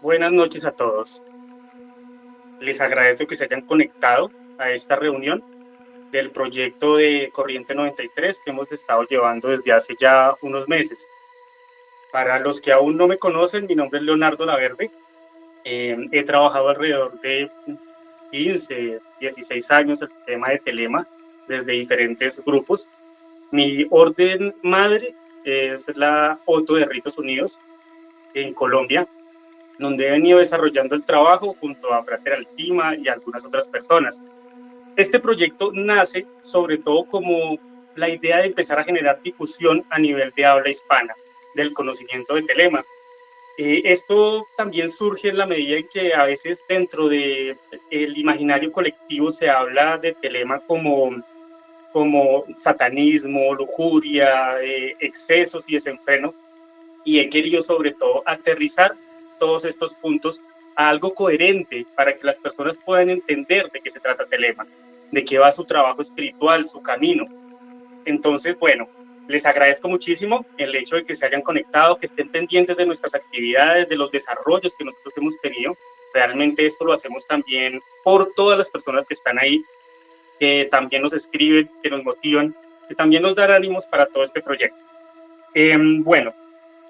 Buenas noches a todos. Les agradezco que se hayan conectado a esta reunión del proyecto de Corriente 93 que hemos estado llevando desde hace ya unos meses. Para los que aún no me conocen, mi nombre es Leonardo Laverde. He trabajado alrededor de 15, 16 años el tema de Telema desde diferentes grupos. Mi orden madre es la OTO de Ritos Unidos en Colombia, donde he venido desarrollando el trabajo junto a Frater Altima y algunas otras personas. Este proyecto nace sobre todo como la idea de empezar a generar difusión a nivel de habla hispana del conocimiento de Telema. Esto también surge en la medida en que a veces dentro del imaginario colectivo se habla de Telema como satanismo, lujuria, excesos y desenfreno, y he querido sobre todo aterrizar todos estos puntos a algo coherente para que las personas puedan entender de qué se trata Telema, de qué va su trabajo espiritual, su camino. Entonces, bueno, les agradezco muchísimo el hecho de que se hayan conectado, que estén pendientes de nuestras actividades, de los desarrollos que nosotros hemos tenido. Realmente esto lo hacemos también por todas las personas que están ahí, que también nos escriben, que nos motivan, que también nos dan ánimos para todo este proyecto. Bueno,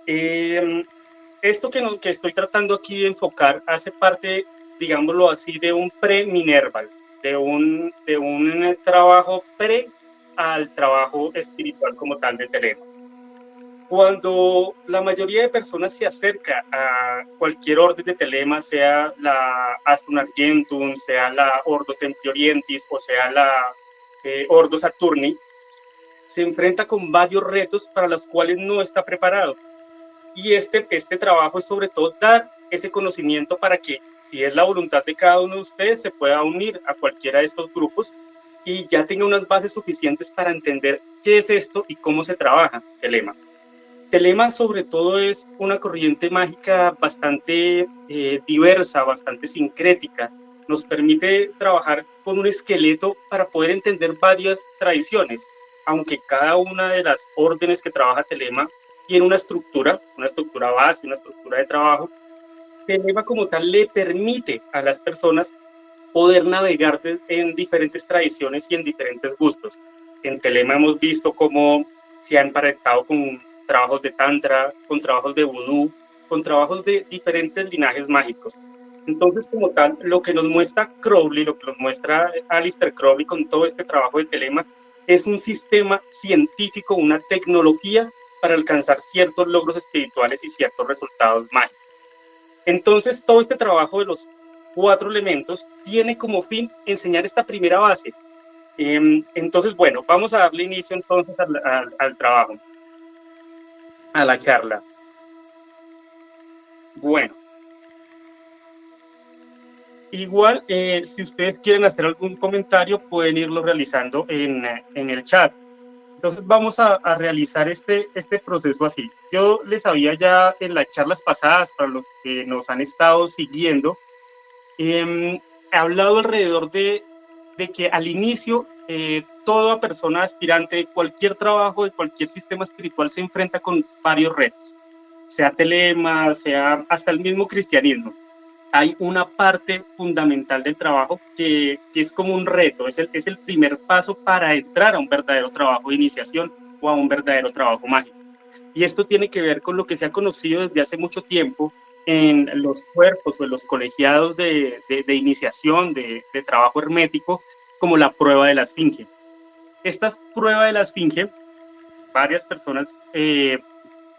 eh, esto que estoy tratando aquí de enfocar hace parte, digámoslo así, de un pre-Minerval, de un trabajo pre al trabajo espiritual como tal de Telema. Cuando la mayoría de personas se acerca a cualquier orden de Telema, sea la Astrum Argentum, sea la Ordo Templi Orientis o sea la Ordo Saturni, se enfrenta con varios retos para los cuales no está preparado. Y este trabajo es sobre todo dar ese conocimiento para que, si es la voluntad de cada uno de ustedes, se pueda unir a cualquiera de estos grupos y ya tenga unas bases suficientes para entender qué es esto y cómo se trabaja Telema. Telema sobre todo es una corriente mágica bastante diversa, bastante sincrética. Nos permite trabajar con un esqueleto para poder entender varias tradiciones, aunque cada una de las órdenes que trabaja Telema tiene una estructura base, una estructura de trabajo. Telema como tal le permite a las personas poder navegar en diferentes tradiciones y en diferentes gustos. En Telema hemos visto cómo se han emparentado con trabajos de Tantra, con trabajos de Vudú, con trabajos de diferentes linajes mágicos. Entonces, como tal, lo que nos muestra Crowley, lo que nos muestra Aleister Crowley con todo este trabajo de Telema, es un sistema científico, una tecnología para alcanzar ciertos logros espirituales y ciertos resultados mágicos. Entonces, todo este trabajo de los 4 elementos tiene como fin enseñar esta primera base. Entonces, bueno, vamos a darle inicio entonces al trabajo, a la charla. Bueno, igual, si ustedes quieren hacer algún comentario, pueden irlo realizando en el chat. Entonces vamos a realizar este proceso así. Yo les había ya en las charlas pasadas, para los que nos han estado siguiendo, he hablado alrededor de que al inicio toda persona aspirante de cualquier trabajo, de cualquier sistema espiritual se enfrenta con varios retos, sea telema, sea hasta el mismo cristianismo. Hay una parte fundamental del trabajo que es como un reto, es el primer paso para entrar a un verdadero trabajo de iniciación o a un verdadero trabajo mágico. Y esto tiene que ver con lo que se ha conocido desde hace mucho tiempo en los cuerpos o en los colegiados de iniciación, de trabajo hermético, como la prueba de la esfinge. Esta prueba de la esfinge, varias personas,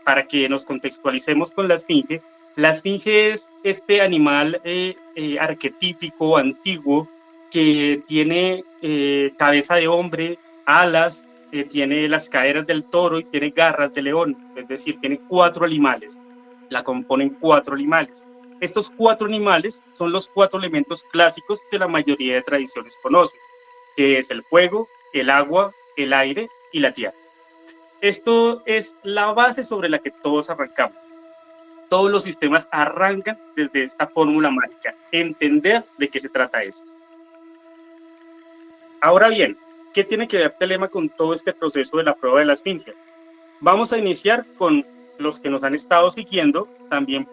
para que nos contextualicemos con la esfinge es este animal arquetípico, antiguo, que tiene cabeza de hombre, alas, tiene las caderas del toro y tiene garras de león, es decir, tiene 4 animales, la componen 4 animales. Estos 4 animales son los 4 elementos clásicos que la mayoría de tradiciones conocen, que es el fuego, el agua, el aire y la tierra. Esto es la base sobre la que todos arrancamos. Todos los sistemas arrancan desde esta fórmula mágica, entender de qué se trata esto. Ahora bien, ¿qué tiene que ver Telema con todo este proceso de la prueba de la esfinge? Vamos a iniciar con los que nos han estado siguiendo también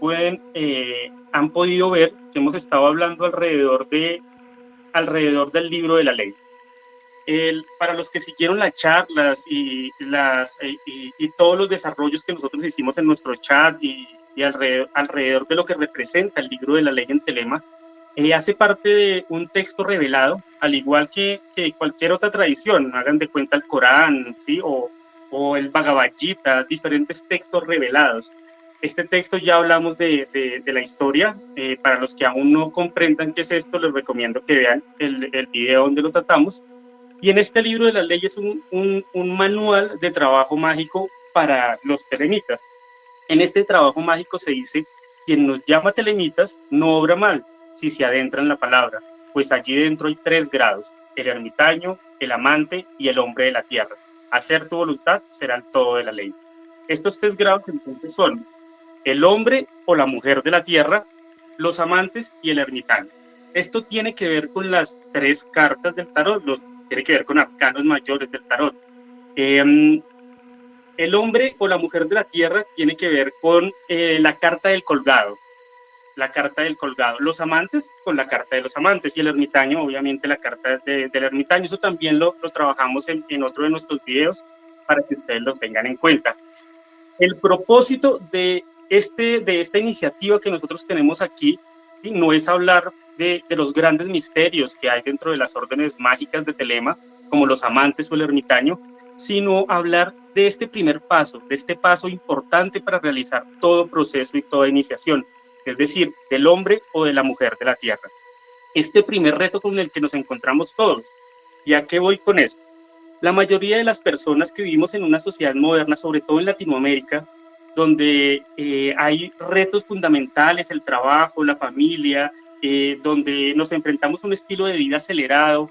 han podido ver que hemos estado hablando alrededor del libro de la ley. Para los que siguieron las charlas y todos los desarrollos que nosotros hicimos en nuestro chat y alrededor de lo que representa el libro de la ley en Telema, hace parte de un texto revelado, al igual que cualquier otra tradición, hagan de cuenta el Corán, ¿sí? o el Bhagavad Gita, diferentes textos revelados. Este texto ya hablamos de la historia. Para los que aún no comprendan qué es esto, les recomiendo que vean el video donde lo tratamos. Y en este libro de las leyes es un manual de trabajo mágico para los telemitas. En este trabajo mágico se dice: quien nos llama telemitas no obra mal si se adentra en la palabra, pues allí dentro hay 3 grados: el ermitaño, el amante y el hombre de la tierra. Hacer tu voluntad será el todo de la ley. Estos 3 grados entonces son el hombre o la mujer de la tierra, los amantes y el ermitaño. Esto tiene que ver con las 3 cartas del tarot, tiene que ver con arcanos mayores del tarot. El hombre o la mujer de la tierra tiene que ver con la carta del colgado, los amantes con la carta de los amantes, y el ermitaño, obviamente, la carta del ermitaño. Eso también lo trabajamos en otro de nuestros videos para que ustedes lo tengan en cuenta. El propósito de esta iniciativa que nosotros tenemos aquí no es hablar de los grandes misterios que hay dentro de las órdenes mágicas de Telema, como los amantes o el ermitaño, sino hablar de este primer paso, de este paso importante para realizar todo proceso y toda iniciación, es decir, del hombre o de la mujer de la tierra. Este primer reto con el que nos encontramos todos. ¿Y a qué voy con esto? La mayoría de las personas que vivimos en una sociedad moderna, sobre todo en Latinoamérica, donde hay retos fundamentales, el trabajo, la familia, donde nos enfrentamos a un estilo de vida acelerado,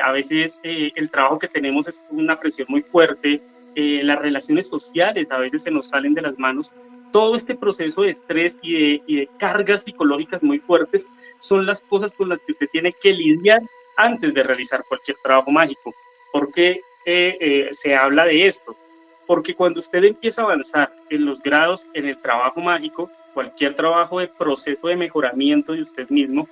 a veces el trabajo que tenemos es una presión muy fuerte, las relaciones sociales a veces se nos salen de las manos. Todo este proceso de estrés y de cargas psicológicas muy fuertes son las cosas con las que usted tiene que lidiar antes de realizar cualquier trabajo mágico. ¿Por qué se habla de esto? Porque cuando usted empieza a avanzar en los grados en el trabajo mágico, cualquier trabajo de proceso de mejoramiento de usted mismo,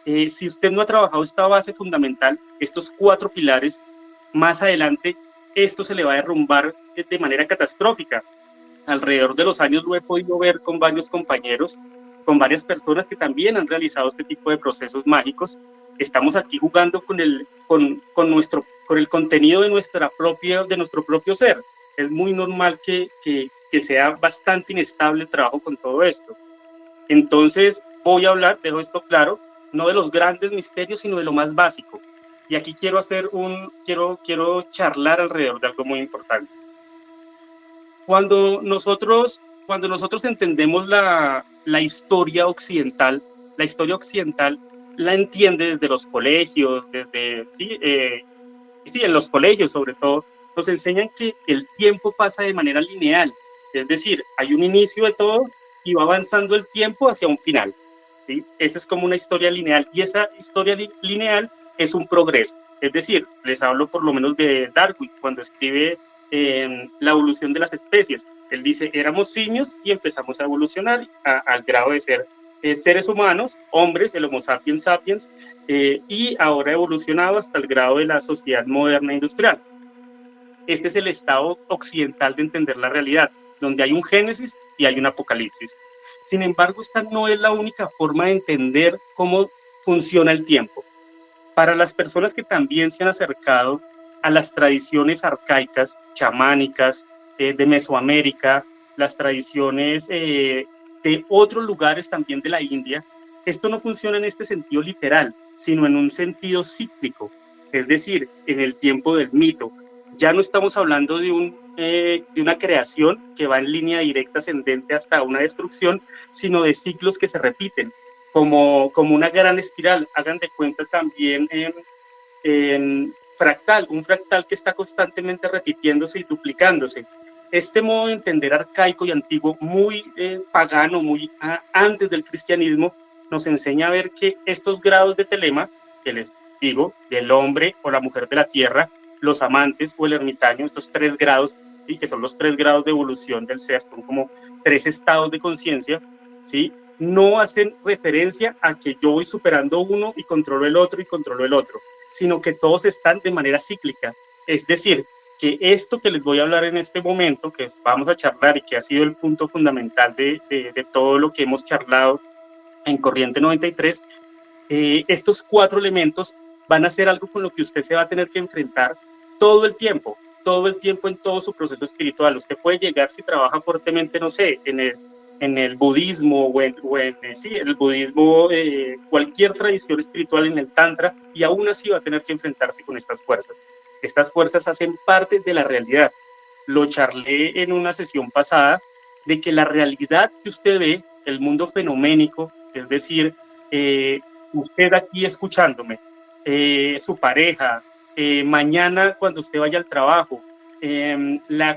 si usted no ha trabajado esta base fundamental, estos 4 pilares, más adelante esto se le va a derrumbar de manera catastrófica. Alrededor de los años lo he podido ver con varios compañeros, con varias personas que también han realizado este tipo de procesos mágicos. Estamos aquí jugando con el contenido de nuestro propio ser. Es muy normal que sea bastante inestable el trabajo con todo esto. Entonces voy a hablar, dejo esto claro, no de los grandes misterios, sino de lo más básico. Y aquí quiero charlar alrededor de algo muy importante. Cuando nosotros entendemos la historia occidental la entiende desde los colegios, en los colegios sobre todo, nos enseñan que el tiempo pasa de manera lineal, es decir, hay un inicio de todo y va avanzando el tiempo hacia un final, ¿sí? Esa es como una historia lineal, y esa historia lineal es un progreso. Es decir, les hablo por lo menos de Darwin, cuando escribe la evolución de las especies. Él dice: éramos simios y empezamos a evolucionar al grado de ser seres humanos, hombres, el Homo sapiens sapiens, y ahora evolucionado hasta el grado de la sociedad moderna industrial. Este es el estado occidental de entender la realidad, donde hay un génesis y hay un apocalipsis. Sin embargo, esta no es la única forma de entender cómo funciona el tiempo. Para las personas que también se han acercado a las tradiciones arcaicas, chamánicas, de Mesoamérica, las tradiciones de otros lugares también de la India, esto no funciona en este sentido literal, sino en un sentido cíclico, es decir, en el tiempo del mito. Ya no estamos hablando de una creación que va en línea directa ascendente hasta una destrucción, sino de ciclos que se repiten, como una gran espiral. Hagan de cuenta también en fractal, un fractal que está constantemente repitiéndose y duplicándose. Este modo de entender arcaico y antiguo, muy pagano, muy antes del cristianismo, nos enseña a ver que estos grados de telema, que les digo, del hombre o la mujer de la tierra, los amantes o el ermitaño, estos 3 grados, ¿sí? Que son los 3 grados de evolución del ser, son como 3 estados de conciencia, ¿sí? No hacen referencia a que yo voy superando uno y controlo el otro y controlo el otro, sino que todos están de manera cíclica. Es decir, que esto que les voy a hablar en este momento, que vamos a charlar y que ha sido el punto fundamental de todo lo que hemos charlado en Corriente 93, estos 4 elementos van a ser algo con lo que usted se va a tener que enfrentar todo el tiempo en todo su proceso espiritual. Usted puede llegar, si trabaja fuertemente, no sé, en el budismo sí, en el budismo, cualquier tradición espiritual, en el tantra, y aún así va a tener que enfrentarse con estas fuerzas. Estas fuerzas hacen parte de la realidad. Lo charlé en una sesión pasada, de que la realidad que usted ve, el mundo fenoménico, es decir, usted aquí escuchándome, su pareja, mañana cuando usted vaya al trabajo,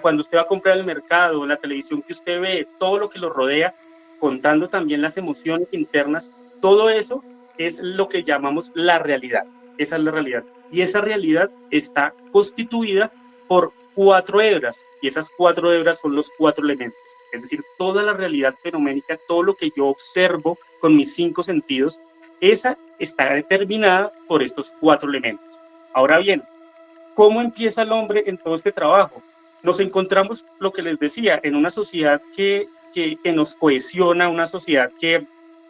cuando usted va a comprar el mercado, la televisión que usted ve, todo lo que lo rodea, contando también las emociones internas, todo eso es lo que llamamos la realidad. Esa es la realidad. Y esa realidad está constituida por 4 hebras, y esas 4 hebras son los 4 elementos. Es decir, toda la realidad fenoménica, todo lo que yo observo con mis 5 sentidos, esa está determinada por estos 4 elementos. Ahora bien, ¿cómo empieza el hombre en todo este trabajo? Nos encontramos, lo que les decía, en una sociedad que nos cohesiona, una sociedad que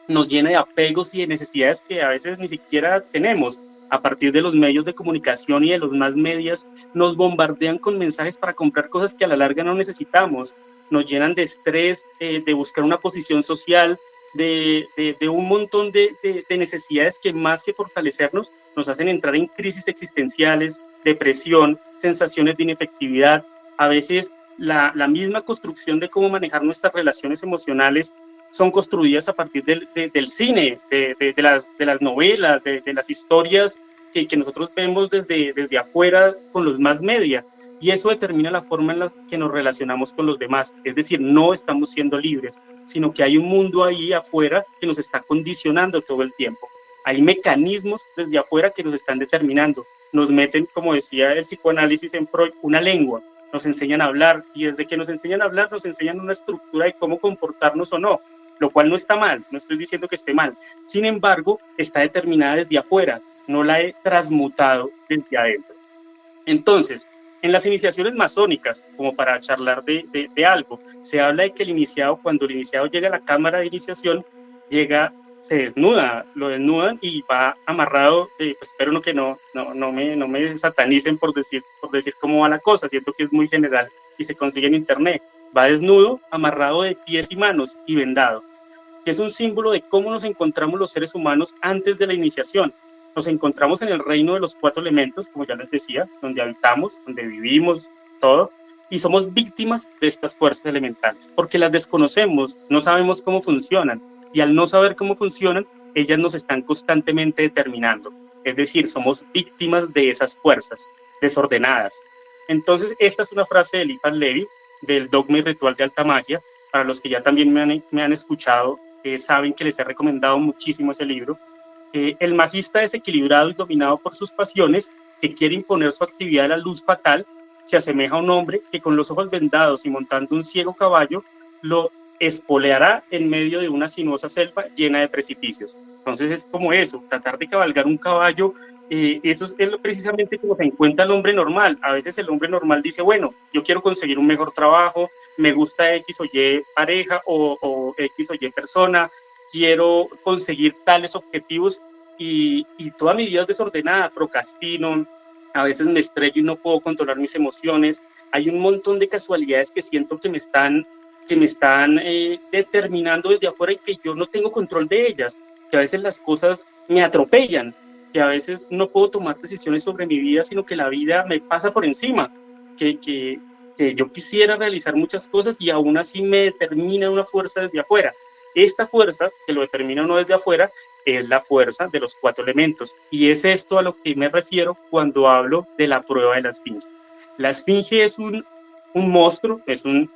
nos llena de apegos y de necesidades que a veces ni siquiera tenemos. A partir de los medios de comunicación y de los más medios, nos bombardean con mensajes para comprar cosas que a la larga no necesitamos. Nos llenan de estrés, de buscar una posición social, de un montón de necesidades que más que fortalecernos, nos hacen entrar en crisis existenciales, depresión, sensaciones de inefectividad. A veces la misma construcción de cómo manejar nuestras relaciones emocionales son construidas a partir del cine, de las novelas, de las historias que nosotros vemos desde afuera con los más media. Y eso determina la forma en la que nos relacionamos con los demás. Es decir, no estamos siendo libres, sino que hay un mundo ahí afuera que nos está condicionando todo el tiempo. Hay mecanismos desde afuera que nos están determinando. Nos meten, como decía el psicoanálisis en Freud, una lengua. Nos enseñan a hablar, y desde que nos enseñan a hablar, nos enseñan una estructura de cómo comportarnos o no, lo cual no está mal, no estoy diciendo que esté mal. Sin embargo, está determinada desde afuera, no la he transmutado desde adentro. Entonces, en las iniciaciones masónicas, como para charlar de algo, se habla de que el iniciado, cuando el iniciado llega a la cámara de iniciación, se desnuda, lo desnudan y va amarrado, pues espero que no me satanicen por decir cómo va la cosa, siento que es muy general y se consigue en internet. Va desnudo, amarrado de pies y manos y vendado, que es un símbolo de cómo nos encontramos los seres humanos antes de la iniciación. Nos encontramos en el reino de los 4 elementos, como ya les decía, donde habitamos, donde vivimos, todo, y somos víctimas de estas fuerzas elementales, porque las desconocemos, no sabemos cómo funcionan, y al no saber cómo funcionan, ellas nos están constantemente determinando. Es decir, somos víctimas de esas fuerzas desordenadas. Entonces, esta es una frase de Eliphas Levi, del Dogma y Ritual de Alta Magia. Para los que ya también me han escuchado, saben que les he recomendado muchísimo ese libro. El magista desequilibrado y dominado por sus pasiones, que quiere imponer su actividad a la luz fatal, se asemeja a un hombre que con los ojos vendados y montando un ciego caballo, lo espoleará en medio de una sinuosa selva llena de precipicios. Entonces es como eso, tratar de cabalgar un caballo, eso es precisamente como se encuentra el hombre normal. A veces el hombre normal dice, bueno, yo quiero conseguir un mejor trabajo, me gusta X o Y pareja o X o Y persona, quiero conseguir tales objetivos y toda mi vida es desordenada, procrastino, a veces me estrello y no puedo controlar mis emociones. Hay un montón de casualidades que siento que me están determinando desde afuera y que yo no tengo control de ellas, que a veces las cosas me atropellan, que a veces no puedo tomar decisiones sobre mi vida, sino que la vida me pasa por encima, que yo quisiera realizar muchas cosas y aún así me determina una fuerza desde afuera. Esta fuerza, que lo determina uno desde afuera, es la fuerza de los 4 elementos. Y es esto a lo que me refiero cuando hablo de la prueba de la esfinge. La esfinge es un monstruo, es un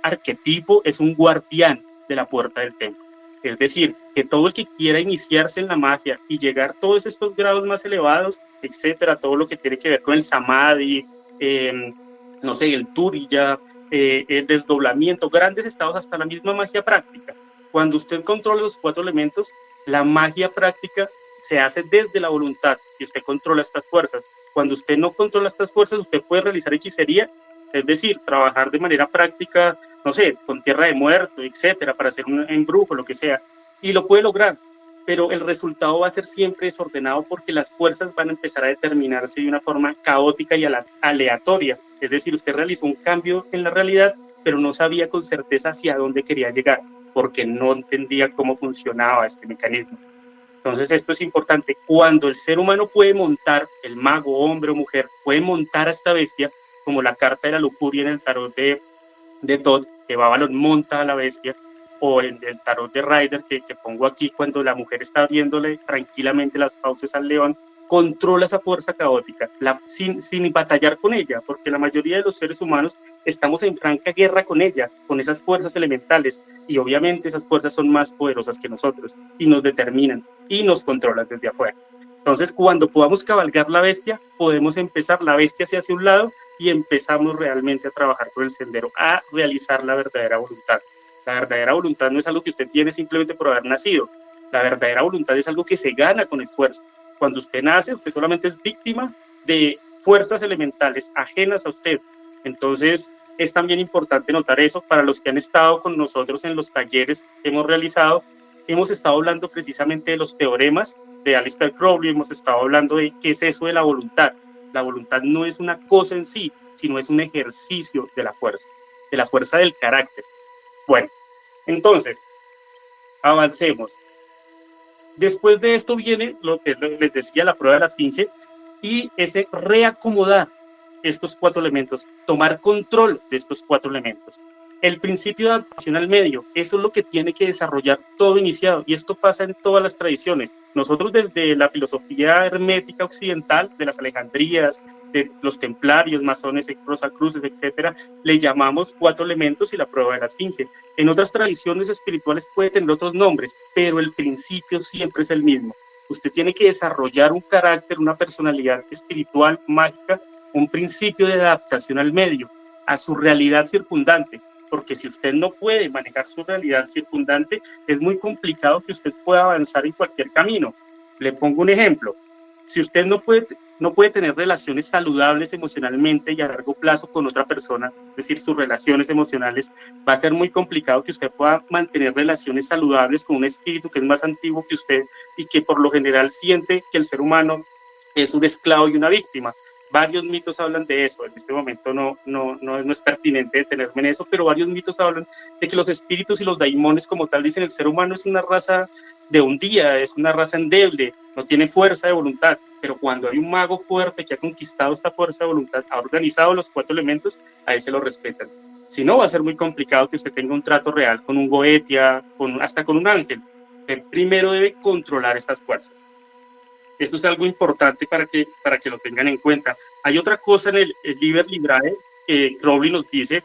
arquetipo, es un guardián de la puerta del templo. Es decir, que todo el que quiera iniciarse en la magia y llegar a todos estos grados más elevados, etcétera, todo lo que tiene que ver con el samadhi, no sé, el turilla, el desdoblamiento, grandes estados, hasta la misma magia práctica. Cuando usted controla los 4 elementos, la magia práctica se hace desde la voluntad y usted controla estas fuerzas. Cuando usted no controla estas fuerzas, usted puede realizar hechicería, es decir, trabajar de manera práctica, no sé, con tierra de muerto, etcétera, para hacer un embrujo, lo que sea, y lo puede lograr, pero el resultado va a ser siempre desordenado porque las fuerzas van a empezar a determinarse de una forma caótica y aleatoria. Es decir, usted realizó un cambio en la realidad, pero no sabía con certeza hacia dónde quería llegar, porque no entendía cómo funcionaba este mecanismo. Entonces esto es importante. Cuando el ser humano puede montar, el mago, hombre o mujer, puede montar a esta bestia, como la carta de la lujuria en el tarot de Todd, que Babylon monta a la bestia, o en el tarot de Rider que pongo aquí, cuando la mujer está abriéndole tranquilamente las fauces al león, controla esa fuerza caótica, sin batallar con ella, porque la mayoría de los seres humanos estamos en franca guerra con ella, con esas fuerzas elementales, y obviamente esas fuerzas son más poderosas que nosotros, y nos determinan, y nos controlan desde afuera. Entonces, cuando podamos cabalgar la bestia, podemos empezar, la bestia hacia un lado, y empezamos realmente a trabajar por el sendero, a realizar la verdadera voluntad. La verdadera voluntad no es algo que usted tiene simplemente por haber nacido. La verdadera voluntad es algo que se gana con esfuerzo. Cuando usted nace, usted solamente es víctima de fuerzas elementales ajenas a usted. Entonces, es también importante notar eso. Para los que han estado con nosotros en los talleres que hemos realizado, hemos estado hablando precisamente de los teoremas de Aleister Crowley, hemos estado hablando de qué es eso de la voluntad. La voluntad no es una cosa en sí, sino es un ejercicio de la fuerza del carácter. Bueno, entonces, avancemos. Después de esto viene lo que les decía, la prueba de la esfinge, y ese reacomodar estos 4 elementos, tomar control de estos 4 elementos. El principio de adaptación al medio, eso es lo que tiene que desarrollar todo iniciado, y esto pasa en todas las tradiciones. Nosotros desde la filosofía hermética occidental, de las Alejandrías, de los templarios, masones, rosacruces, etcétera, le llamamos 4 elementos y la prueba de la esfinge. En otras tradiciones espirituales puede tener otros nombres, pero el principio siempre es el mismo. Usted tiene que desarrollar un carácter, una personalidad espiritual, mágica, un principio de adaptación al medio, a su realidad circundante, porque si usted no puede manejar su realidad circundante, es muy complicado que usted pueda avanzar en cualquier camino. Le pongo un ejemplo. Si usted no puede tener relaciones saludables emocionalmente y a largo plazo con otra persona, es decir, sus relaciones emocionales, va a ser muy complicado que usted pueda mantener relaciones saludables con un espíritu que es más antiguo que usted y que por lo general siente que el ser humano es un esclavo y una víctima. Varios mitos hablan de eso. En este momento no es pertinente detenerme en eso, pero varios mitos hablan de que los espíritus y los daimones como tal dicen el ser humano es una raza de un día, es una raza endeble, no tiene fuerza de voluntad, pero cuando hay un mago fuerte que ha conquistado esta fuerza de voluntad, ha organizado los 4 elementos, a ese lo respetan. Si no, va a ser muy complicado que usted tenga un trato real con un Goetia, hasta con un ángel. Usted primero debe controlar estas fuerzas. Esto es algo importante para que lo tengan en cuenta. Hay otra cosa en el Liber Librae que Crowley nos dice,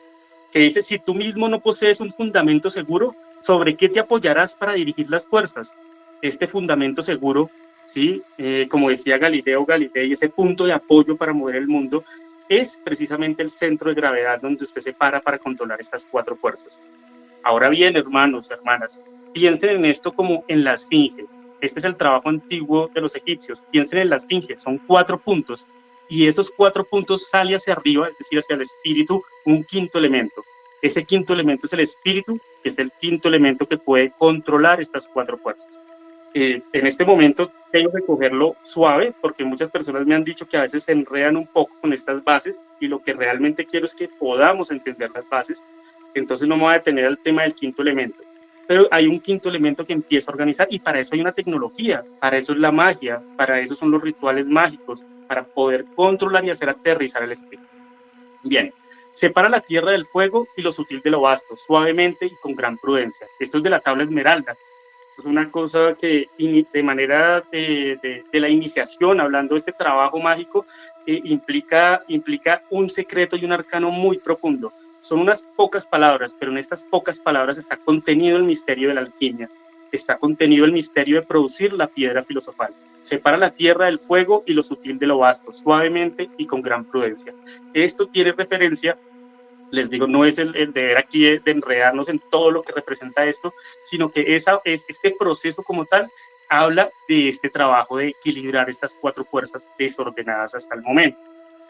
que dice, si tú mismo no posees un fundamento seguro, ¿sobre qué te apoyarás para dirigir las fuerzas? Este fundamento seguro, ¿sí? Como decía Galileo Galilei, ese punto de apoyo para mover el mundo, es precisamente el centro de gravedad donde usted se para controlar estas 4 fuerzas. Ahora bien, hermanos, hermanas, piensen en esto como en la esfinge. Este es el trabajo antiguo de los egipcios. Piensen en la esfinge, son 4 puntos, y esos 4 puntos sale hacia arriba, es decir, hacia el espíritu, un quinto elemento. Ese quinto elemento es el espíritu, que es el quinto elemento que puede controlar estas 4 fuerzas. En este momento tengo que cogerlo suave, porque muchas personas me han dicho que a veces se enredan un poco con estas bases, y lo que realmente quiero es que podamos entender las bases. Entonces no me voy a detener al tema del quinto elemento. Pero hay un quinto elemento que empieza a organizar, y para eso hay una tecnología, para eso es la magia, para eso son los rituales mágicos, para poder controlar y hacer aterrizar el espíritu. Bien, separa la tierra del fuego y lo sutil de lo vasto, suavemente y con gran prudencia. Esto es de la tabla esmeralda. Es una cosa que de manera de la iniciación, hablando de este trabajo mágico, implica un secreto y un arcano muy profundo. Son unas pocas palabras, pero en estas pocas palabras está contenido el misterio de la alquimia, está contenido el misterio de producir la piedra filosofal. Separa la tierra del fuego y lo sutil de lo vasto, suavemente y con gran prudencia. Esto tiene referencia, les digo, no es el deber aquí de enredarnos en todo lo que representa esto, sino que este proceso como tal habla de este trabajo de equilibrar estas cuatro fuerzas desordenadas hasta el momento.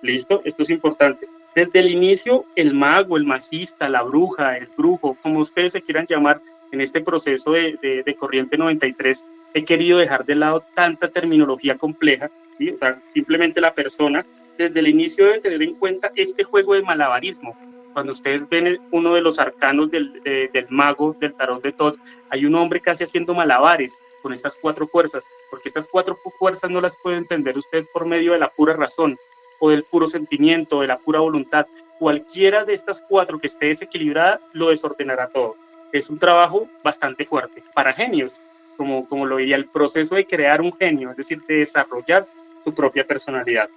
¿Listo? Esto es importante. Desde el inicio, el mago, el magista, la bruja, el brujo, como ustedes se quieran llamar, en este proceso de Corriente 93, he querido dejar de lado tanta terminología compleja, ¿sí? O sea, simplemente la persona, desde el inicio debe tener en cuenta este juego de malabarismo. Cuando ustedes ven uno de los arcanos del mago, del tarot de Thoth, hay un hombre casi haciendo malabares con estas cuatro fuerzas, porque estas cuatro fuerzas no las puede entender usted por medio de la pura razón, o del puro sentimiento, de la pura voluntad. Cualquiera de estas cuatro que esté desequilibrada lo desordenará todo. Es un trabajo bastante fuerte para genios, como lo diría el proceso de crear un genio, es decir, de desarrollar su propia personalidad.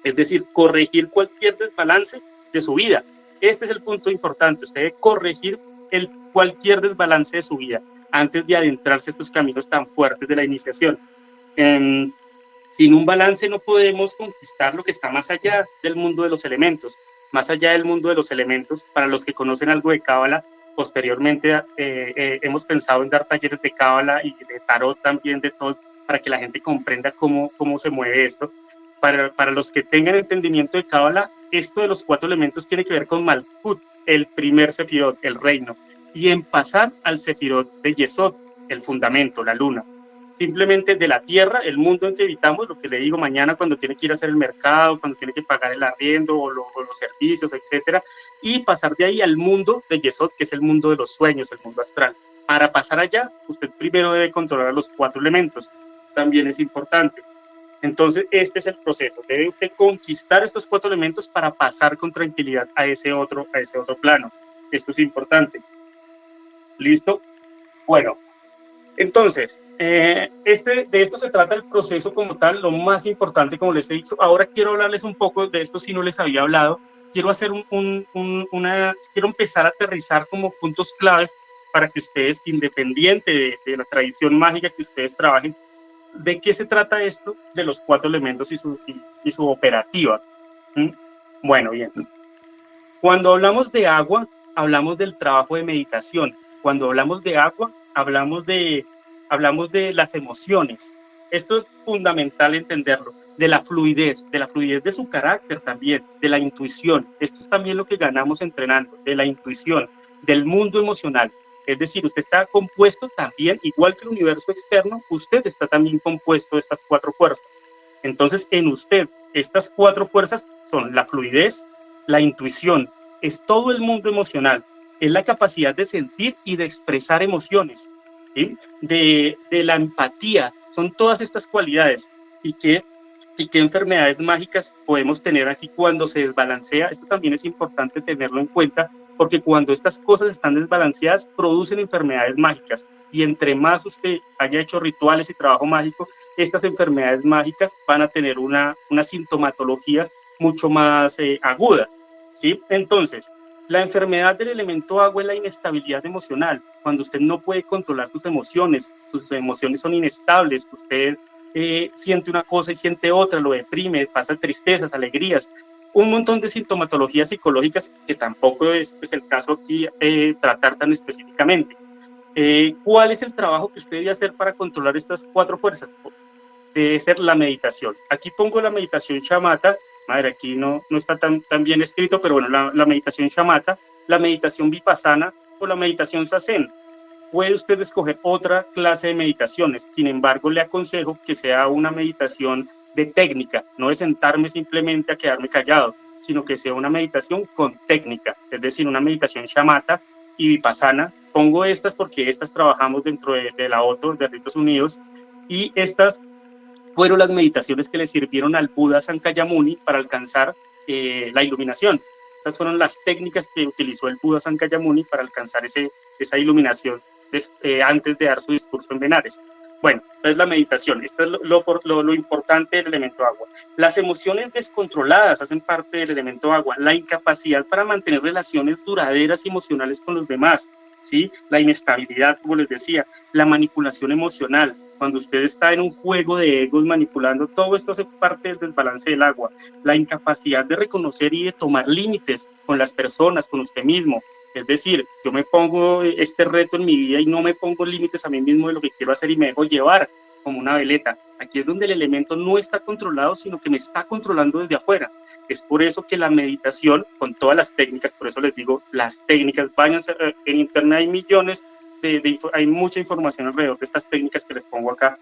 Es decir, corregir cualquier desbalance de su vida. Este es el punto importante. Usted debe corregir cualquier desbalance de su vida antes de adentrarse a estos caminos tan fuertes de la iniciación. Sin un balance no podemos conquistar lo que está más allá del mundo de los elementos. Más allá del mundo de los elementos, para los que conocen algo de Cábala, posteriormente hemos pensado en dar talleres de Cábala y de tarot también, de todo, para que la gente comprenda cómo se mueve esto. Para los que tengan entendimiento de Cábala, esto de los cuatro elementos tiene que ver con Malkut, el primer Sefirot, el reino, y en pasar al Sefirot de Yesod, el fundamento, la luna. Simplemente de la tierra, el mundo en que habitamos, lo que le digo mañana cuando tiene que ir a hacer el mercado, cuando tiene que pagar el arriendo o los servicios, etcétera, y pasar de ahí al mundo de Yesod, que es el mundo de los sueños, el mundo astral. Para pasar allá, usted primero debe controlar los cuatro elementos, también es importante. Entonces, este es el proceso. Debe usted conquistar estos cuatro elementos para pasar con tranquilidad a ese otro plano. Esto es importante. ¿Listo? Bueno, entonces, de esto se trata el proceso como tal, lo más importante, como les he dicho. Ahora quiero hablarles un poco de esto, si no les había hablado. Quiero hacer quiero empezar a aterrizar como puntos claves para que ustedes, independiente de la tradición mágica que ustedes trabajen, ¿de qué se trata esto de los cuatro elementos y su operativa? Bueno, bien. Cuando hablamos de agua, hablamos del trabajo de meditación. Cuando hablamos de agua, hablamos de las emociones. Esto es fundamental entenderlo. De la fluidez de su carácter también, de la intuición. Esto es también lo que ganamos entrenando, de la intuición, del mundo emocional. Es decir, usted está compuesto también, igual que el universo externo, usted está también compuesto de estas cuatro fuerzas. Entonces, en usted, estas cuatro fuerzas son la fluidez, la intuición, es todo el mundo emocional, es la capacidad de sentir y de expresar emociones, ¿sí? de la empatía, son todas estas cualidades. ¿Y qué enfermedades mágicas podemos tener aquí cuando se desbalancea? Esto también es importante tenerlo en cuenta, porque cuando estas cosas están desbalanceadas, producen enfermedades mágicas. Y entre más usted haya hecho rituales y trabajo mágico, estas enfermedades mágicas van a tener una sintomatología mucho más aguda, ¿sí? Entonces, la enfermedad del elemento agua es la inestabilidad emocional. Cuando usted no puede controlar sus emociones son inestables, usted siente una cosa y siente otra, lo deprime, pasa tristezas, alegrías, un montón de sintomatologías psicológicas que tampoco es pues, el caso aquí tratar tan específicamente. ¿Cuál es el trabajo que usted debe hacer para controlar estas cuatro fuerzas? Debe ser la meditación. Aquí pongo la meditación shamatha. Madre, aquí no está tan bien escrito, pero bueno, la meditación shamatha, la meditación vipassana o la meditación zazen. Puede usted escoger otra clase de meditaciones, sin embargo, le aconsejo que sea una meditación de técnica, no de sentarme simplemente a quedarme callado, sino que sea una meditación con técnica, es decir, una meditación shamatha y vipassana. Pongo estas porque estas trabajamos dentro de la OTO, de Ritos Unidos, y estas fueron las meditaciones que le sirvieron al Buda Sakyamuni para alcanzar la iluminación. Estas fueron las técnicas que utilizó el Buda Sakyamuni para alcanzar esa iluminación antes de dar su discurso en Benares. Bueno, entonces la meditación, esto es lo importante del elemento agua. Las emociones descontroladas hacen parte del elemento agua, la incapacidad para mantener relaciones duraderas y emocionales con los demás, ¿sí? La inestabilidad, como les decía, la manipulación emocional. Cuando usted está en un juego de egos manipulando, todo esto hace parte del desbalance del agua. La incapacidad de reconocer y de tomar límites con las personas, con usted mismo. Es decir, yo me pongo este reto en mi vida y no me pongo límites a mí mismo de lo que quiero hacer y me dejo llevar como una veleta. Aquí es donde el elemento no está controlado, sino que me está controlando desde afuera. Es por eso que la meditación, con todas las técnicas, por eso les digo, las técnicas, váyanse en internet, hay millones, hay mucha información alrededor de estas técnicas que les pongo acá.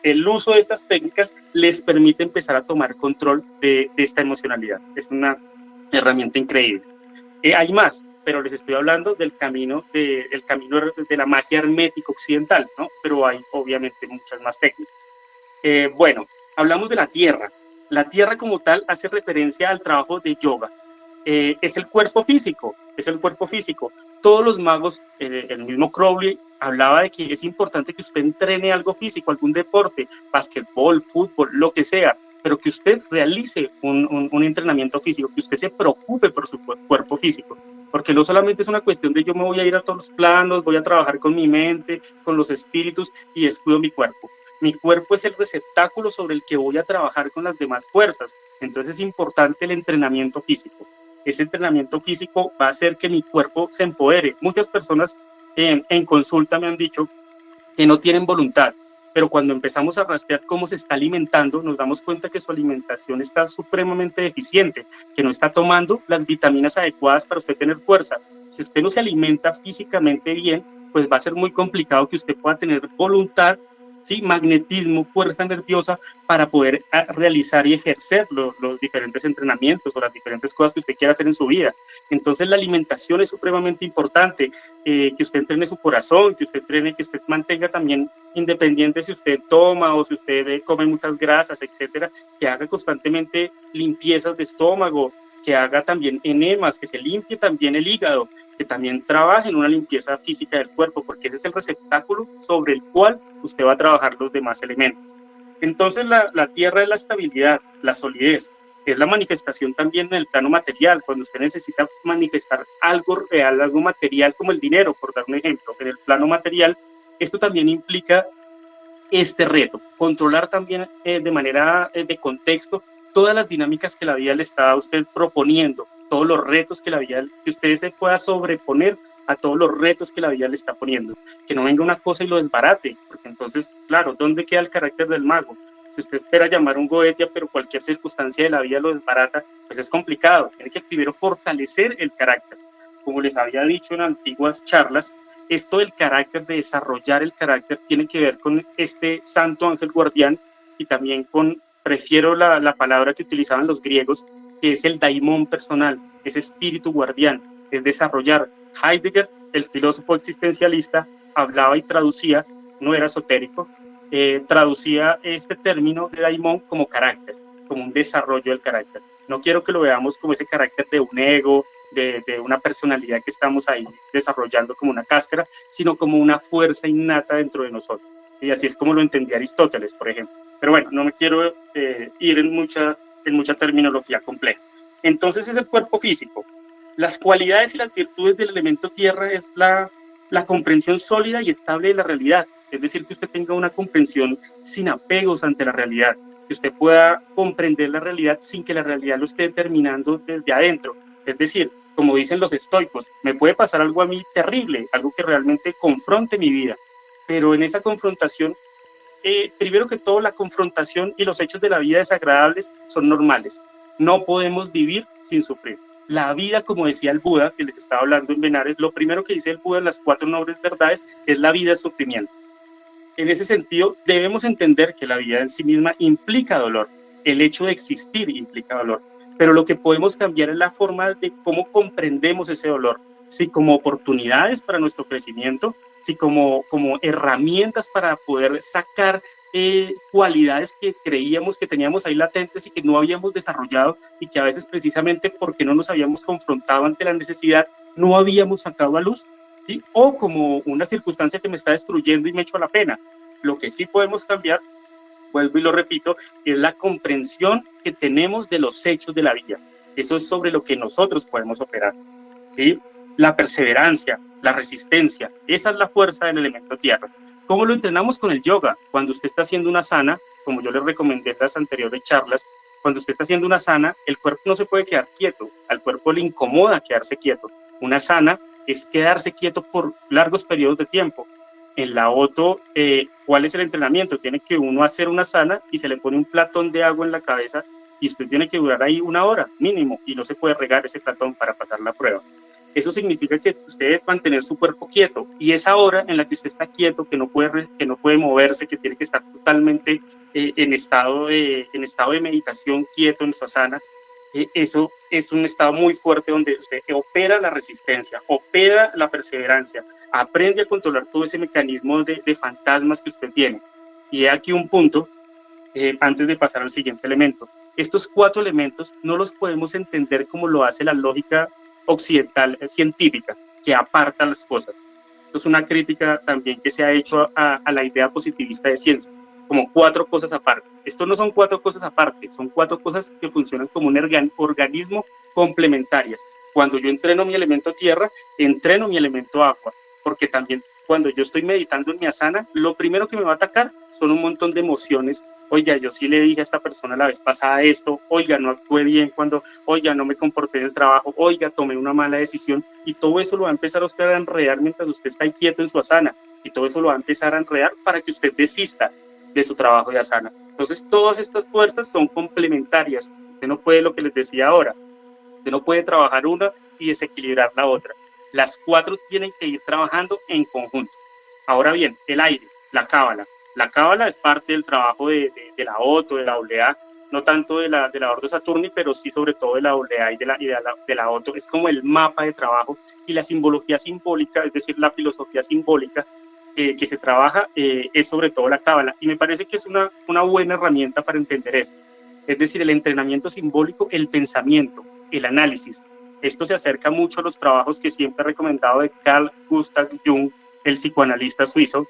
El uso de estas técnicas les permite empezar a tomar control de esta emocionalidad. Es una herramienta increíble. Hay más, pero les estoy hablando del camino de la magia hermética occidental, ¿no? Pero hay obviamente muchas más técnicas. Bueno, hablamos de la tierra. La tierra como tal hace referencia al trabajo de yoga. Es el cuerpo físico, es el cuerpo físico. Todos los magos, el mismo Crowley hablaba de que es importante que usted entrene algo físico, algún deporte, básquetbol, fútbol, lo que sea, pero que usted realice un entrenamiento físico, que usted se preocupe por su cuerpo físico, porque no solamente es una cuestión de yo me voy a ir a todos los planos, voy a trabajar con mi mente, con los espíritus y descuido mi cuerpo. Mi cuerpo es el receptáculo sobre el que voy a trabajar con las demás fuerzas, entonces es importante el entrenamiento físico. Ese entrenamiento físico va a hacer que mi cuerpo se empodere. Muchas personas en consulta me han dicho que no tienen voluntad, pero cuando empezamos a rastrear cómo se está alimentando, nos damos cuenta que su alimentación está supremamente deficiente, que no está tomando las vitaminas adecuadas para usted tener fuerza. Si usted no se alimenta físicamente bien, pues va a ser muy complicado que usted pueda tener voluntad, ¿sí? Magnetismo, fuerza nerviosa para poder realizar y ejercer los diferentes entrenamientos o las diferentes cosas que usted quiera hacer en su vida. Entonces la alimentación es supremamente importante, que usted entrene su corazón, que usted entrene, que usted mantenga también independiente si usted toma o si usted come muchas grasas, etcétera, que haga constantemente limpiezas de estómago, que haga también enemas, que se limpie también el hígado, que también trabaje en una limpieza física del cuerpo, porque ese es el receptáculo sobre el cual usted va a trabajar los demás elementos. Entonces la tierra es la estabilidad, la solidez, es la manifestación también en el plano material, cuando usted necesita manifestar algo real, algo material como el dinero, por dar un ejemplo, en el plano material, esto también implica este reto, controlar también de manera de contexto todas las dinámicas que la vida le está a usted proponiendo, todos los retos que la vida, que usted se pueda sobreponer a todos los retos que la vida le está poniendo, que no venga una cosa y lo desbarate, porque entonces, claro, ¿dónde queda el carácter del mago? Si usted espera llamar un Goetia, pero cualquier circunstancia de la vida lo desbarata, pues es complicado, tiene que primero fortalecer el carácter. Como les había dicho en antiguas charlas, esto del carácter, de desarrollar el carácter, tiene que ver con este santo ángel guardián y también con, prefiero la palabra que utilizaban los griegos, que es el daimón personal, ese espíritu guardián, es desarrollar. Heidegger, el filósofo existencialista, hablaba y traducía, no era esotérico, traducía este término de daimón como carácter, como un desarrollo del carácter. No quiero que lo veamos como ese carácter de un ego, de una personalidad que estamos ahí desarrollando como una cáscara, sino como una fuerza innata dentro de nosotros. Y así es como lo entendía Aristóteles, por ejemplo. Pero bueno, no me quiero ir en mucha terminología compleja. Entonces es el cuerpo físico. Las cualidades y las virtudes del elemento tierra es la comprensión sólida y estable de la realidad. Es decir, que usted tenga una comprensión sin apegos ante la realidad, que usted pueda comprender la realidad sin que la realidad lo esté determinando desde adentro. Es decir, como dicen los estoicos, me puede pasar algo a mí terrible, algo que realmente confronte mi vida, pero en esa confrontación, primero que todo, la confrontación y los hechos de la vida desagradables son normales. No podemos vivir sin sufrir. La vida, como decía el Buda, que les estaba hablando en Benares, lo primero que dice el Buda en las 4 nobles verdades es la vida es sufrimiento. En ese sentido, debemos entender que la vida en sí misma implica dolor. El hecho de existir implica dolor. Pero lo que podemos cambiar es la forma de cómo comprendemos ese dolor. Si como oportunidades para nuestro crecimiento, si como herramientas para poder sacar cualidades que creíamos que teníamos ahí latentes y que no habíamos desarrollado y que a veces precisamente porque no nos habíamos confrontado ante la necesidad, no habíamos sacado a luz. ¿Sí? O como una circunstancia que me está destruyendo y me echo a la pena. Lo que sí podemos cambiar, vuelvo y lo repito, es la comprensión que tenemos de los hechos de la vida. Eso es sobre lo que nosotros podemos operar, ¿sí? La perseverancia. la resistencia. Esa es la fuerza del elemento tierra. ¿Cómo lo entrenamos? Con el yoga. Cuando usted está haciendo una asana, como yo les recomendé en las anteriores charlas, cuando usted está haciendo una asana, el cuerpo no se puede quedar quieto, al cuerpo le incomoda quedarse quieto. Una asana es quedarse quieto por largos periodos de tiempo. En la Otto, ¿cuál es el entrenamiento? Tiene que uno hacer una asana y se le pone un platón de agua en la cabeza y usted tiene que durar ahí 1 hora mínimo y no se puede regar ese platón para pasar la prueba. Eso significa que usted debe mantener su cuerpo quieto, y esa hora en la que usted está quieto, que no puede moverse, que tiene que estar totalmente en estado de meditación, quieto en su asana, eso es un estado muy fuerte donde usted opera la resistencia, opera la perseverancia, aprende a controlar todo ese mecanismo de fantasmas que usted tiene. Y he aquí un punto, antes de pasar al siguiente elemento. Estos 4 elementos no los podemos entender como lo hace la lógica occidental científica, que aparta las cosas. Esto es una crítica también que se ha hecho a la idea positivista de ciencia, como 4 cosas aparte. Esto no son 4 cosas aparte, son 4 cosas que funcionan como un organismo complementarias. Cuando yo entreno mi elemento tierra, entreno mi elemento agua, porque también cuando yo estoy meditando en mi asana, lo primero que me va a atacar son un montón de emociones. Oiga, yo sí le dije a esta persona la vez pasada esto, oiga, no actué bien cuando, oiga, no me comporté en el trabajo, oiga, tomé una mala decisión, y todo eso lo va a empezar a usted a enredar mientras usted está quieto en su asana, y todo eso lo va a empezar a enredar para que usted desista de su trabajo de asana. Entonces, todas estas fuerzas son complementarias. Usted no puede, lo que les decía ahora, usted no puede trabajar una y desequilibrar la otra. Las 4 tienen que ir trabajando en conjunto. Ahora bien, el aire, la cábala. La cábala es parte del trabajo de la Otto, de la AA, no tanto de la Ordo Saturni, pero sí sobre todo de la AA y de la Otto. Es como el mapa de trabajo, y la simbología simbólica, es decir, la filosofía simbólica que se trabaja, es sobre todo la cábala. Y me parece que es una buena herramienta para entender eso. Es decir, el entrenamiento simbólico, el pensamiento, el análisis. Esto se acerca mucho a los trabajos que siempre he recomendado de Carl Gustav Jung, el psicoanalista suizo,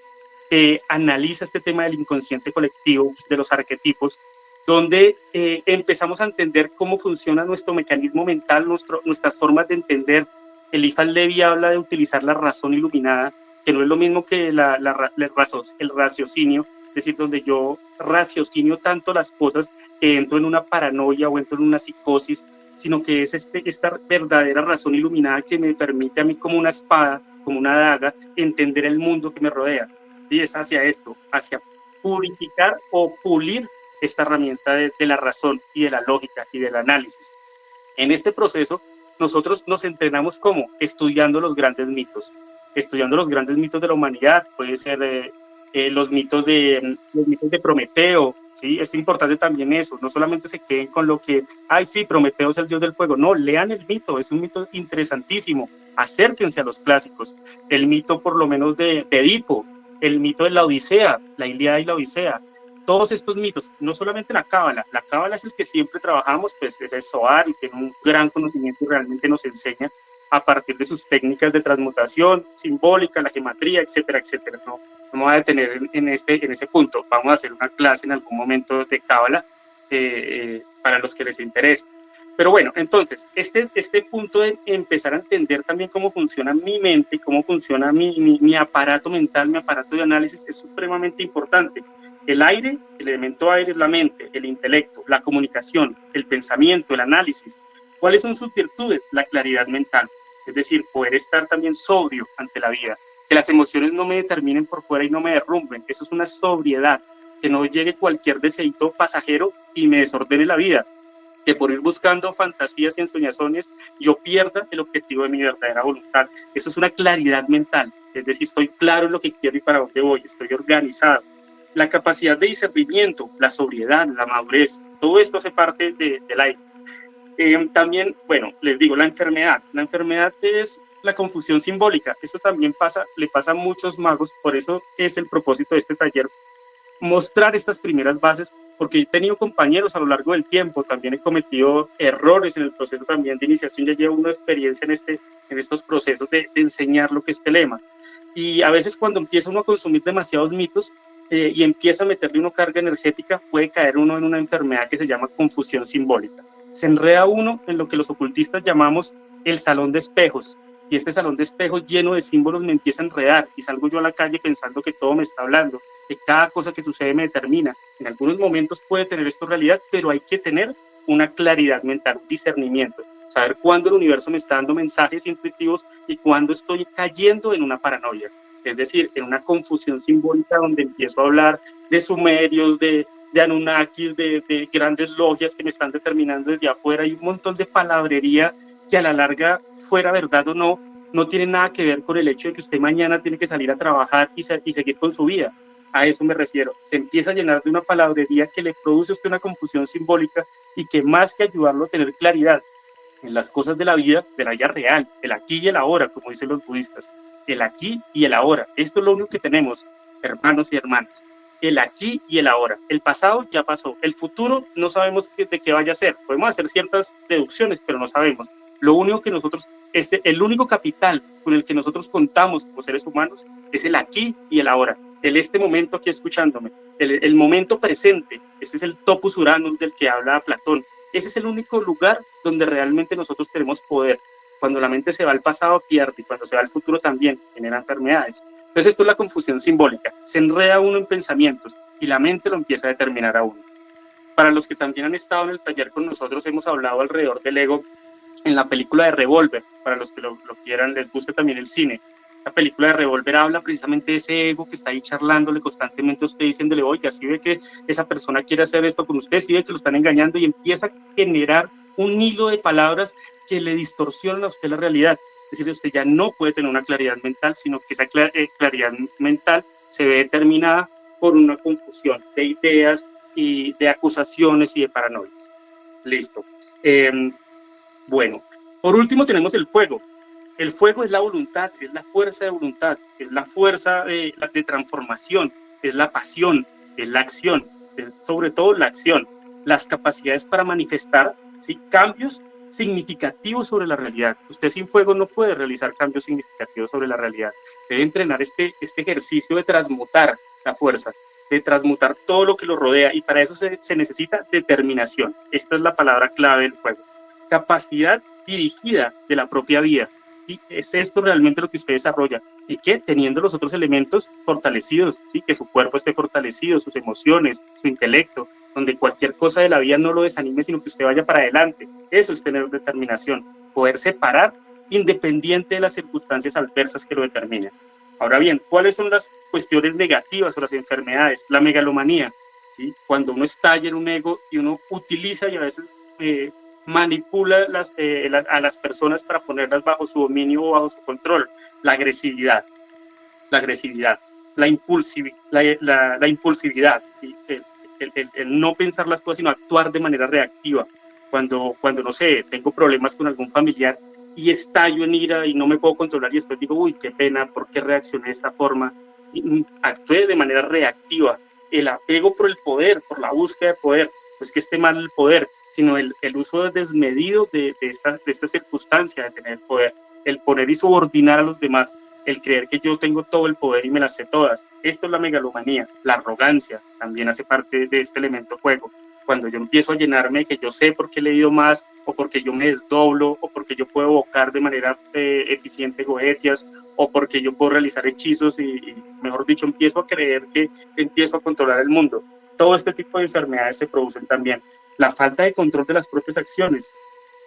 que analiza este tema del inconsciente colectivo, de los arquetipos, donde empezamos a entender cómo funciona nuestro mecanismo mental, nuestras formas de entender. Eliphas Levi habla de utilizar la razón iluminada, que no es lo mismo que el raciocinio, es decir, donde yo raciocinio tanto las cosas que entro en una paranoia o entro en una psicosis, sino que es esta verdadera razón iluminada que me permite a mí, como una espada, como una daga, entender el mundo que me rodea. ¿Sí? Es hacia esto, hacia purificar o pulir esta herramienta de la razón y de la lógica y del análisis. En este proceso, nosotros nos entrenamos como estudiando los grandes mitos de la humanidad. Puede ser los mitos de Prometeo, ¿sí? Es importante también eso, no solamente se queden con lo que, ay, sí, Prometeo es el dios del fuego. No, lean el mito, es un mito interesantísimo. Acérquense a los clásicos. El mito, por lo menos, de Edipo, el mito de la Odisea, la Ilíada y la Odisea. Todos estos mitos, no solamente la cábala es el que siempre trabajamos, pues es el Zohar, y tiene un gran conocimiento y realmente nos enseña a partir de sus técnicas de transmutación simbólica, la gematría, etcétera, etcétera. No me voy a detener en ese punto. Vamos a hacer una clase en algún momento de cábala para los que les interese. Pero bueno, entonces, este punto de empezar a entender también cómo funciona mi mente, cómo funciona mi aparato mental, mi aparato de análisis, es supremamente importante. El aire, el elemento aire es la mente, el intelecto, la comunicación, el pensamiento, el análisis. ¿Cuáles son sus virtudes? La claridad mental, es decir, poder estar también sobrio ante la vida, que las emociones no me determinen por fuera y no me derrumben. Eso es una sobriedad, que no llegue cualquier deseito pasajero y me desordene la vida, que por ir buscando fantasías y ensoñazones yo pierda el objetivo de mi verdadera voluntad. Eso es una claridad mental, es decir, estoy claro en lo que quiero y para dónde voy, estoy organizado. La capacidad de discernimiento, la sobriedad, la madurez, todo esto hace parte del aire. También, bueno, les digo, la enfermedad es la confusión simbólica. Esto también le pasa a muchos magos, por eso es el propósito de este taller, mostrar estas primeras bases, porque he tenido compañeros a lo largo del tiempo, también he cometido errores en el proceso también de iniciación, ya llevo una experiencia en estos procesos de enseñar lo que es telema, y a veces cuando empieza uno a consumir demasiados mitos y empieza a meterle una carga energética, puede caer uno en una enfermedad que se llama confusión simbólica. Se enreda uno en lo que los ocultistas llamamos el salón de espejos, y este salón de espejos lleno de símbolos me empieza a enredar y salgo yo a la calle pensando que todo me está hablando, que cada cosa que sucede me determina. En algunos momentos puede tener esto realidad, pero hay que tener una claridad mental, un discernimiento, saber cuándo el universo me está dando mensajes intuitivos y cuándo estoy cayendo en una paranoia, es decir, en una confusión simbólica donde empiezo a hablar de sumerios, de Anunnakis, de grandes logias que me están determinando desde afuera, y un montón de palabrería que a la larga, fuera verdad o no, no tiene nada que ver con el hecho de que usted mañana tiene que salir a trabajar y seguir con su vida. A eso me refiero. Se empieza a llenar de una palabrería que le produce a usted una confusión simbólica y que más que ayudarlo a tener claridad en las cosas de la vida real, el aquí y el ahora, como dicen los budistas, el aquí y el ahora. Esto es lo único que tenemos, hermanos y hermanas, el aquí y el ahora. El pasado ya pasó, el futuro no sabemos de qué vaya a ser, podemos hacer ciertas deducciones, pero no sabemos. Lo único que nosotros, el único capital con el que nosotros contamos como seres humanos es el aquí y el ahora, este momento aquí escuchándome, el momento presente. Ese es el topus uranus del que habla Platón. Ese es el único lugar donde realmente nosotros tenemos poder. Cuando la mente se va al pasado, pierde, y cuando se va al futuro también genera enfermedades. Entonces esto es la confusión simbólica. Se enreda uno en pensamientos y la mente lo empieza a determinar a uno. Para los que también han estado en el taller con nosotros, hemos hablado alrededor del ego en la película de Revolver. Para los que lo quieran, les guste también el cine. La película de Revolver habla precisamente de ese ego que está ahí charlándole constantemente a usted, diciéndole, oiga, si ve que esa persona quiere hacer esto con usted, si ve que lo están engañando, y empieza a generar un hilo de palabras que le distorsionan a usted la realidad. Es decir, usted ya no puede tener una claridad mental, sino que esa claridad mental se ve determinada por una confusión de ideas y de acusaciones y de paranoias. Listo. Bueno, por último tenemos el fuego. El fuego es la voluntad, es la fuerza de voluntad, es la fuerza de transformación, es la pasión, es la acción, es sobre todo la acción, las capacidades para manifestar, ¿sí?, cambios significativos sobre la realidad. Usted sin fuego no puede realizar cambios significativos sobre la realidad. Debe entrenar este ejercicio de transmutar la fuerza, de transmutar todo lo que lo rodea, y para eso se necesita determinación. Esta es la palabra clave del fuego. Capacidad dirigida de la propia vida. ¿Sí? Es esto realmente lo que usted desarrolla, y que teniendo los otros elementos fortalecidos, ¿sí?, que su cuerpo esté fortalecido, sus emociones, su intelecto, donde cualquier cosa de la vida no lo desanime, sino que usted vaya para adelante. Eso es tener determinación, poder separar independiente de las circunstancias adversas que lo determinen. Ahora bien, ¿cuáles son las cuestiones negativas o las enfermedades? La megalomanía, ¿sí?, cuando uno estalla en un ego y uno utiliza y a veces manipula a las personas para ponerlas bajo su dominio o bajo su control. La agresividad, la impulsividad, ¿sí?, el no pensar las cosas, sino actuar de manera reactiva. Cuando no sé, tengo problemas con algún familiar y estallo en ira y no me puedo controlar, y después digo, uy, qué pena, ¿por qué reaccioné de esta forma? Y actué de manera reactiva. El apego por el poder, por la búsqueda de poder, pues que esté mal el poder, sino el uso desmedido de esta circunstancia de tener el poder, el poner y subordinar a los demás, el creer que yo tengo todo el poder y me las sé todas. Esto es la megalomanía. La arrogancia también hace parte de este elemento fuego. Cuando yo empiezo a llenarme de que yo sé por qué he leído más, o porque yo me desdoblo, o porque yo puedo evocar de manera eficiente goetias, o porque yo puedo realizar hechizos y, mejor dicho, empiezo a creer que empiezo a controlar el mundo. Todo este tipo de enfermedades se producen también. La falta de control de las propias acciones.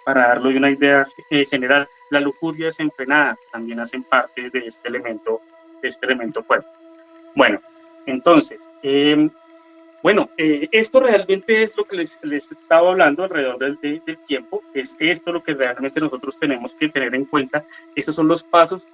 Para darle una idea general, la lujuria desenfrenada también hacen parte de este elemento fuego. Bueno, entonces, esto realmente es lo que les estaba hablando alrededor del tiempo. Es esto lo que realmente nosotros tenemos que tener en cuenta. Estos son los pasos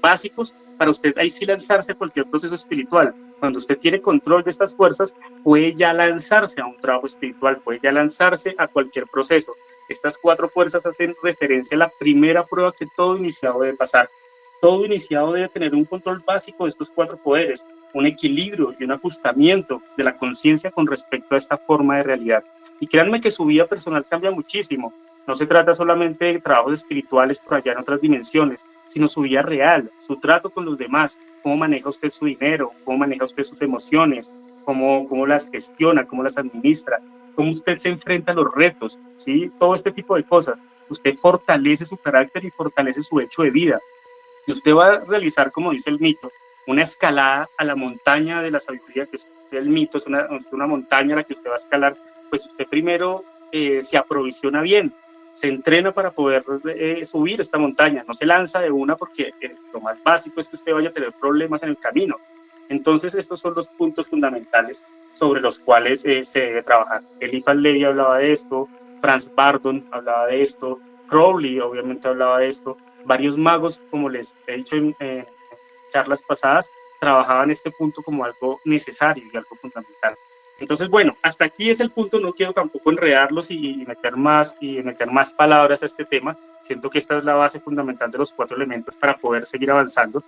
básicos para usted ahí sí lanzarse a cualquier proceso espiritual. Cuando usted tiene control de estas fuerzas, puede ya lanzarse a un trabajo espiritual, puede ya lanzarse a cualquier proceso. Estas 4 fuerzas hacen referencia a la primera prueba que todo iniciado debe pasar. Todo iniciado debe tener un control básico de estos 4 poderes, un equilibrio y un ajustamiento de la conciencia con respecto a esta forma de realidad. Y créanme que su vida personal cambia muchísimo. No se trata solamente de trabajos espirituales por allá en otras dimensiones, sino su vida real, su trato con los demás, cómo maneja usted su dinero, cómo maneja usted sus emociones, cómo las gestiona, cómo las administra, cómo usted se enfrenta a los retos, ¿sí? Todo este tipo de cosas. usted fortalece su carácter y fortalece su hecho de vida. Y usted va a realizar, como dice el mito, una escalada a la montaña de la sabiduría, que es el mito, es una montaña a la que usted va a escalar. Pues usted primero se aprovisiona bien, se entrena para poder subir esta montaña, no se lanza de una, porque lo más básico es que usted vaya a tener problemas en el camino. Entonces estos son los puntos fundamentales sobre los cuales se debe trabajar. Eliphas Levi hablaba de esto, Franz Bardon hablaba de esto, Crowley obviamente hablaba de esto, varios magos, como les he dicho en charlas pasadas, trabajaban este punto como algo necesario y algo fundamental. Entonces, bueno, hasta aquí es el punto, no quiero tampoco enredarlos y meter más palabras a este tema. Siento que esta es la base fundamental de los 4 elementos para poder seguir avanzando.